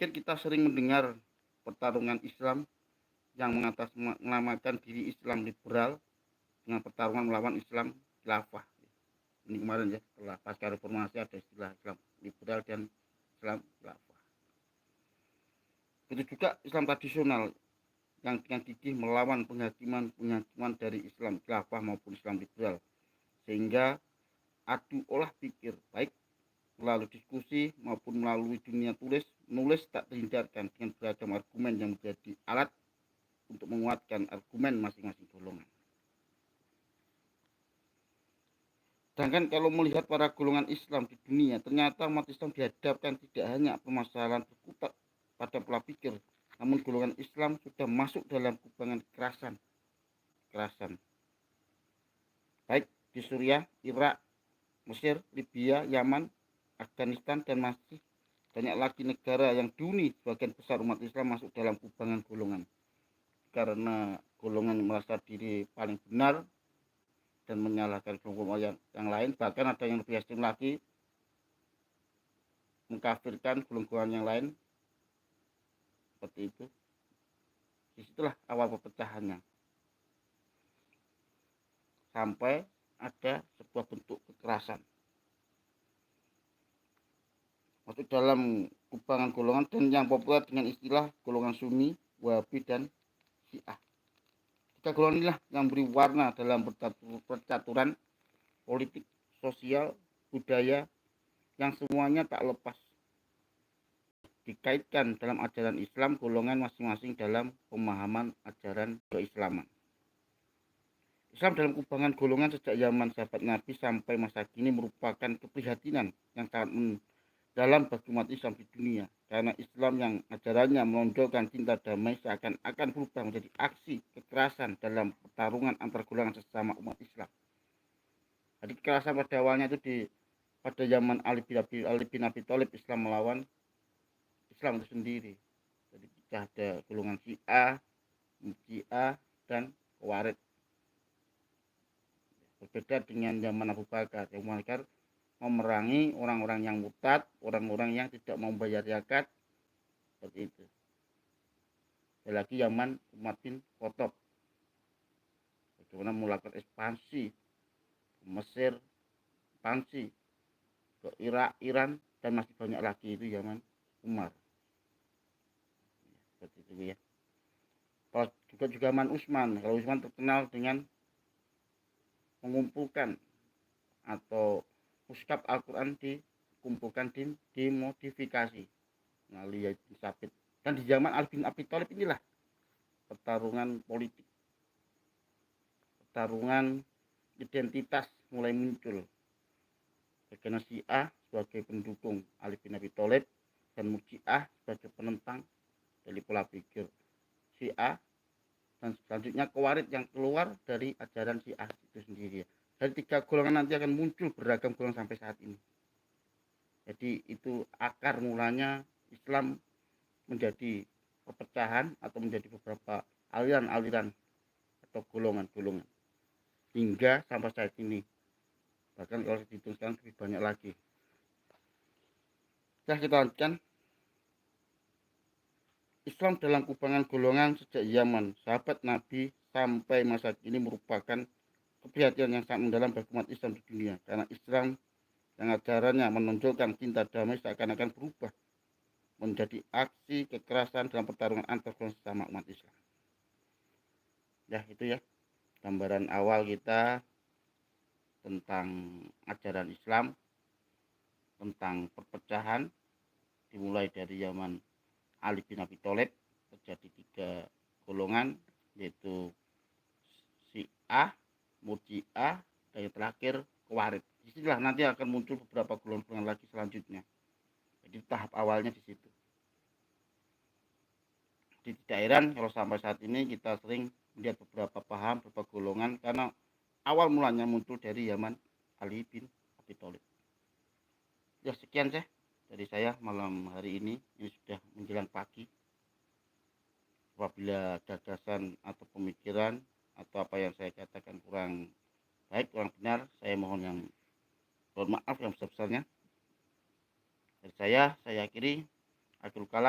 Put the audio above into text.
Mungkin kita sering mendengar pertarungan Islam yang mengatasnamakan diri Islam liberal dengan pertarungan melawan Islam khilafah. Ini kemarin ya, setelah pasca reformasi ada istilah Islam liberal dan Islam khilafah. Begitu juga Islam tradisional yang dengan gigih melawan penghakiman dari Islam khilafah maupun Islam liberal, sehingga adu olah pikir baik melalui diskusi maupun melalui dunia menulis tak terhindarkan dengan beragam argumen yang menjadi alat untuk menguatkan argumen masing-masing golongan. Sedangkan kalau melihat para golongan Islam di dunia, ternyata umat Islam dihadapkan tidak hanya permasalahan berkutat pada pola pikir, namun golongan Islam sudah masuk dalam kubangan kekerasan. Baik di Suriah, Irak, Mesir, Libya, Yaman, Afghanistan, dan masih banyak lagi negara yang dihuni sebagian besar umat Islam masuk dalam kubangan golongan. Karena golongan merasa diri paling benar dan menyalahkan kelompok yang lain, bahkan ada yang lebih ekstrem lagi, mengkafirkan golongan yang lain, seperti itu. Disitulah awal perpecahannya, sampai ada sebuah bentuk kekerasan masuk dalam kubangan golongan dan yang populer dengan istilah golongan Sunni, Wahabi, dan Syiah. Tiga golongan inilah yang beri warna dalam percaturan politik, sosial, budaya yang semuanya tak lepas dikaitkan dalam ajaran Islam golongan masing-masing dalam pemahaman ajaran keislaman. Islam dalam kubangan golongan sejak zaman sahabat Nabi sampai masa kini merupakan keprihatinan yang sangat dalam bagi umat Islam di dunia, karena Islam yang ajarannya menonjolkan cinta damai seakan-akan berubah menjadi aksi kekerasan dalam pertarungan antar golongan sesama umat Islam. Jadi kekerasan pada awalnya itu pada zaman Ali bin Abi Thalib, Islam melawan Islam itu sendiri. Jadi ada golongan Syiah, dan Khawarij. Berbeda dengan zaman Abu Bakar. Abu Bakar memerangi orang-orang yang murtad, orang-orang yang tidak mau bayar zakat, seperti itu. Ada lagi zaman Umar bin Khattab, bagaimana melakukan ekspansi ke Mesir, ekspansi ke Irak, Iran, dan masih banyak lagi itu zaman Umar. Seperti itu ya. Kalau juga zaman Utsman, kalau Utsman terkenal dengan mengumpulkan atau mushaf Al-Quran dikumpulkan, dimodifikasi melalui Yazid bin Tsabit. Dan di zaman Ali bin Abi Thalib inilah pertarungan politik, pertarungan identitas mulai muncul. Bagaimana Syiah sebagai pendukung Ali bin Abi Thalib dan Murji'ah sebagai penentang dari pola pikir Syiah, dan selanjutnya Khawarij yang keluar dari ajaran Syiah itu sendiri. Dari tiga golongan nanti akan muncul beragam golongan sampai saat ini. Jadi itu akar mulanya Islam menjadi perpecahan atau menjadi beberapa aliran-aliran atau golongan-golongan hingga sampai saat ini. Bahkan kalau dihitung sekarang lebih banyak lagi. Kita lanjutkan. Islam dalam kubangan golongan sejak zaman sahabat Nabi sampai masa kini merupakan keprihatinan yang sangat mendalam bagi umat Islam di dunia, karena Islam yang ajarannya menonjolkan cinta damai seakan-akan berubah menjadi aksi kekerasan dalam pertarungan antar golongan sesama umat Islam. Ya, itu ya gambaran awal kita tentang ajaran Islam, tentang perpecahan dimulai dari zaman Ali bin Abi Thalib, terjadi tiga golongan, yaitu Syiah, Murji'ah, dan yang terakhir Khawarij. Disinilah nanti akan muncul beberapa golongan lagi selanjutnya. Jadi tahap awalnya di situ. Di daerah kalau sampai saat ini kita sering melihat beberapa paham, beberapa golongan, karena awal mulanya muncul dari zaman Ali bin Abi Thalib. Ya, sekian dari saya malam hari ini sudah menjelang pagi. Apabila gagasan atau pemikiran atau apa yang saya katakan kurang baik, kurang benar, saya mohon maaf yang sebesar-besarnya. Dari saya akhiri. Akhirul kalam.